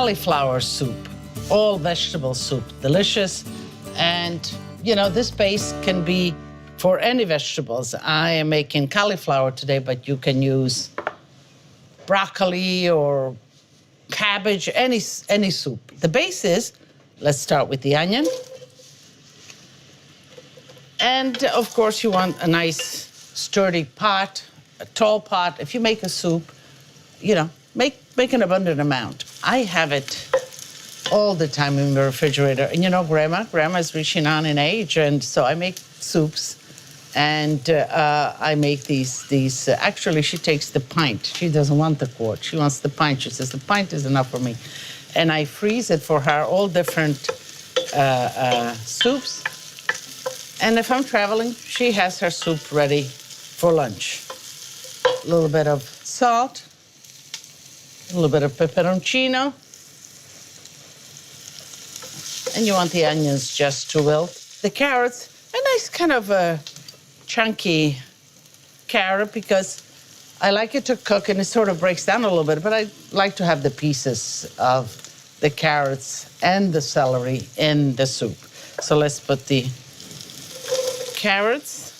cauliflower soup, all vegetable soup, delicious. And, you know, this base can be for any vegetables. I am making cauliflower today, but you can use broccoli or cabbage, any soup. The base is, let's start with the onion. And of course you want a nice sturdy pot, a tall pot. If you make a soup, you know, make an abundant amount. I have it all the time in the refrigerator. And you know, grandma's reaching on in age, and so I make soups. And I make these, actually she takes the pint. She doesn't want the quart, she wants the pint. She says, the pint is enough for me. And I freeze it for her, all different soups. And if I'm traveling, she has her soup ready for lunch. A little bit of salt, a little bit of peperoncino. And you want the onions just to wilt. The carrots, a nice kind of chunky carrot, because I like it to cook and it sort of breaks down a little bit, but I like to have the pieces of the carrots and the celery in the soup. So let's put the carrots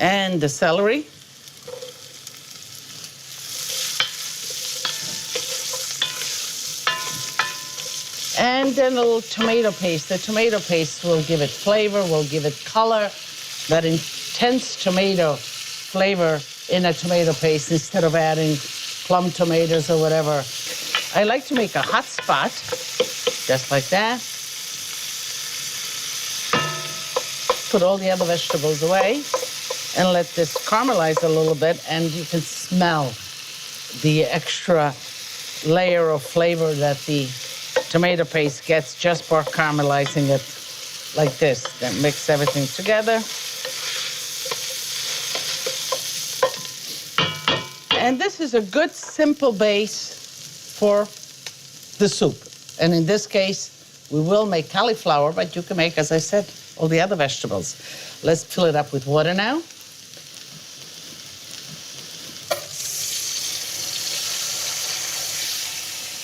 and the celery. And then a little tomato paste. The tomato paste will give it flavor, will give it color. That intense tomato flavor in a tomato paste instead of adding plum tomatoes or whatever. I like to make a hot spot, just like that. Put all the other vegetables away and let this caramelize a little bit, and you can smell the extra layer of flavor that the tomato paste gets just for caramelizing it like this. Then mix everything together. And this is a good, simple base for the soup. And in this case, we will make cauliflower, but you can make, as I said, all the other vegetables. Let's fill it up with water now.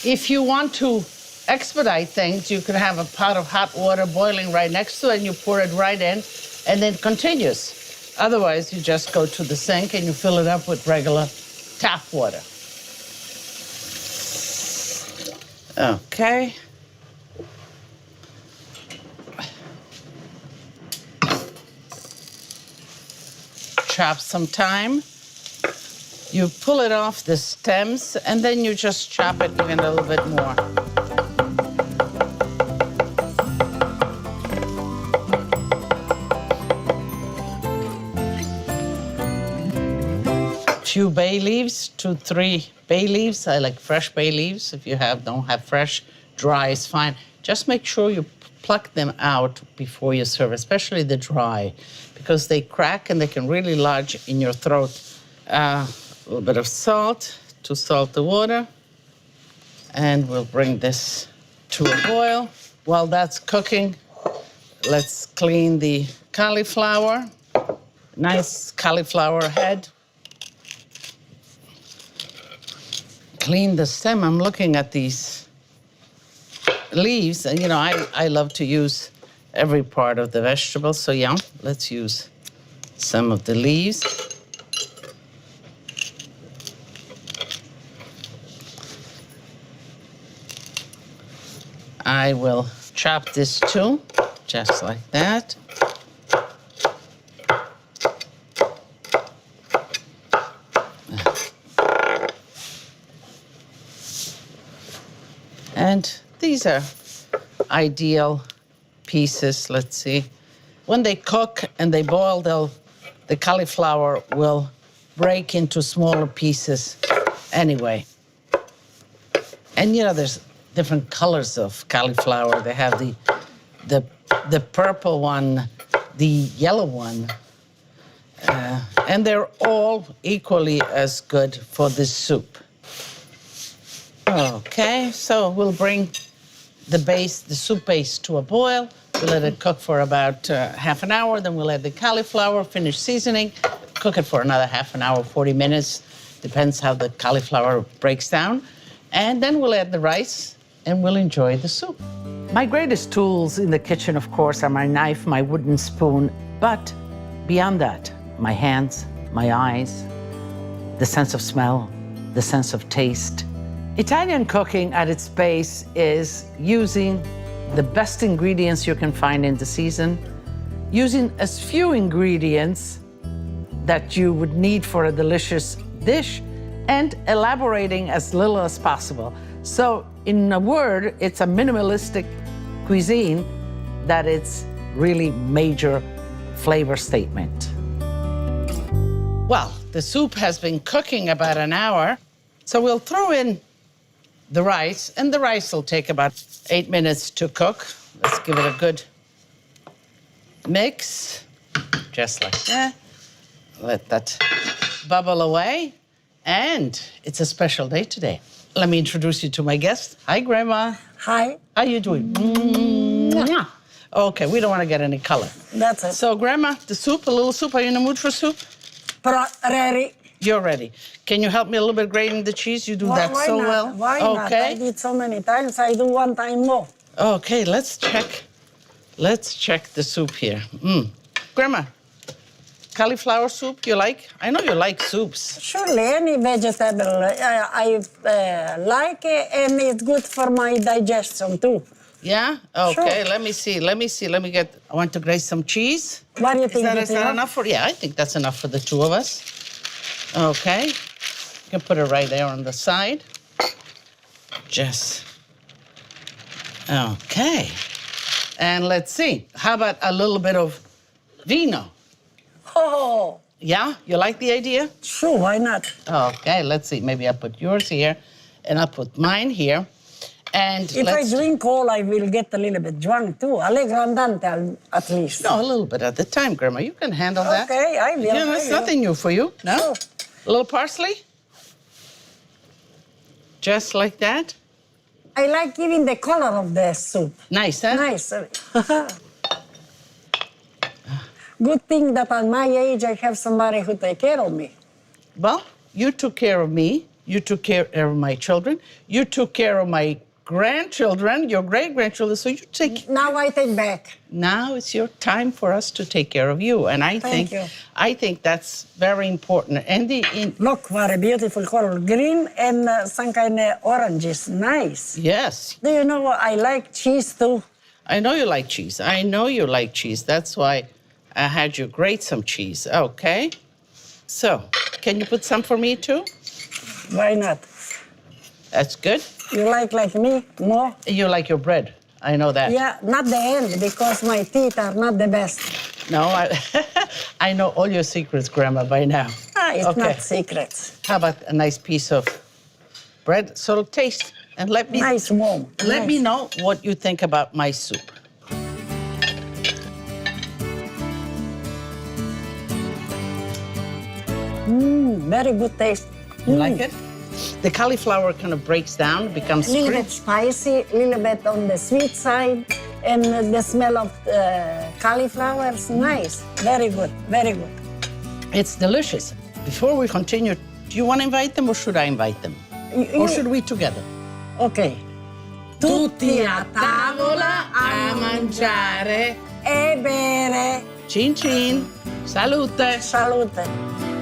If you want to expedite things, you can have a pot of hot water boiling right next to it, and you pour it right in, and then it continues. Otherwise, you just go to the sink and you fill it up with regular tap water. Okay. Chop some thyme. You pull it off the stems, and then you just chop it even a little bit more. Few bay leaves, 2-3 bay leaves. I like fresh bay leaves. If you don't have fresh, dry is fine. Just make sure you pluck them out before you serve, especially the dry, because they crack and they can really lodge in your throat. A little bit of salt to salt the water. And we'll bring this to a boil. While that's cooking, let's clean the cauliflower. Nice cauliflower head. Clean the stem. I'm looking at these leaves, and you know, I love to use every part of the vegetable, so yeah, let's use some of the leaves. I will chop this too, just like that. And these are ideal pieces. Let's see. When they cook and they boil, the cauliflower will break into smaller pieces anyway. And you know, there's different colors of cauliflower. They have the purple one, the yellow one, and they're all equally as good for this soup. Okay, so we'll bring the soup base to a boil. We'll let it cook for about half an hour. Then we'll add the cauliflower, finish seasoning, cook it for another half an hour, 40 minutes. Depends how the cauliflower breaks down. And then we'll add the rice and we'll enjoy the soup. My greatest tools in the kitchen, of course, are my knife, my wooden spoon, but beyond that, my hands, my eyes, the sense of smell, the sense of taste. Italian cooking at its base is using the best ingredients you can find in the season, using as few ingredients that you would need for a delicious dish, and elaborating as little as possible. So in a word, it's a minimalistic cuisine that it's really major flavor statement. Well, the soup has been cooking about an hour, so we'll throw in the rice, and the rice will take about 8 minutes to cook. Let's give it a good mix, just like that. Let that bubble away. And it's a special day today. Let me introduce you to my guest. Hi, Grandma. Hi. How you doing? Mwah. Okay, we don't want to get any color. That's it. So, Grandma, the soup, a little soup. Are you in the mood for soup? Ready. You're ready. Can you help me a little bit grating the cheese? You do that Why so not? well. Why not? I did so many times. I do one time more. Okay, let's check. Let's check the soup here. Grandma, cauliflower soup you like? I know you like soups. Surely, any vegetable I like it, and it's good for my digestion too. Yeah? Okay, Sure. let me see. I want to grate some cheese. What do you think? Is that enough for? Yeah, I think that's enough for the two of us. Okay. You can put it right there on the side. Just. Okay. And let's see. How about a little bit of vino? Oh, Yeah? You like the idea? sure, why not? Okay, let's see. Maybe I'll put yours here and I'll put mine here. And If I let's. drink all, I will get a little bit drunk too. Allegro andante at least. No, a little bit at a time, Grandma. You can handle that. Okay, I will. Yeah, that's nothing new for you. No? Sure. A little parsley? Just like that? I like even the color of the soup. Nice, huh? Nice. Good thing that at my age I have somebody who take care of me. Well, you took care of me. You took care of my children. You took care of my grandchildren, your great-grandchildren. So you take. Now I take back. Now it's your time for us to take care of you, and Thank you. I think that's very important. And Look, what a beautiful color. Green and some kind of oranges. Nice. yes, Do you know what? I like cheese too. I know you like cheese. I know you like cheese. That's why I had you grate some cheese. Okay. So, can you put some for me too? Why not? That's good. You like me more? You like your bread. I know that. Yeah, not the end because my teeth are not the best. No, I know all your secrets, Grandma, by now. It's Okay. not secrets. How about a nice piece of bread? So taste and let me Nice warm. let me know what you think about my soup. Very good taste. You like it? The cauliflower kind of breaks down, becomes A little crisp. bit spicy, a little bit on the sweet side, and the smell of cauliflower is nice. Very good, very good. It's delicious. Before we continue, do you want to invite them or should I invite them? Or should we together? Okay. Tutti a tavola a mangiare. E bere. Cin cin. Salute. Salute.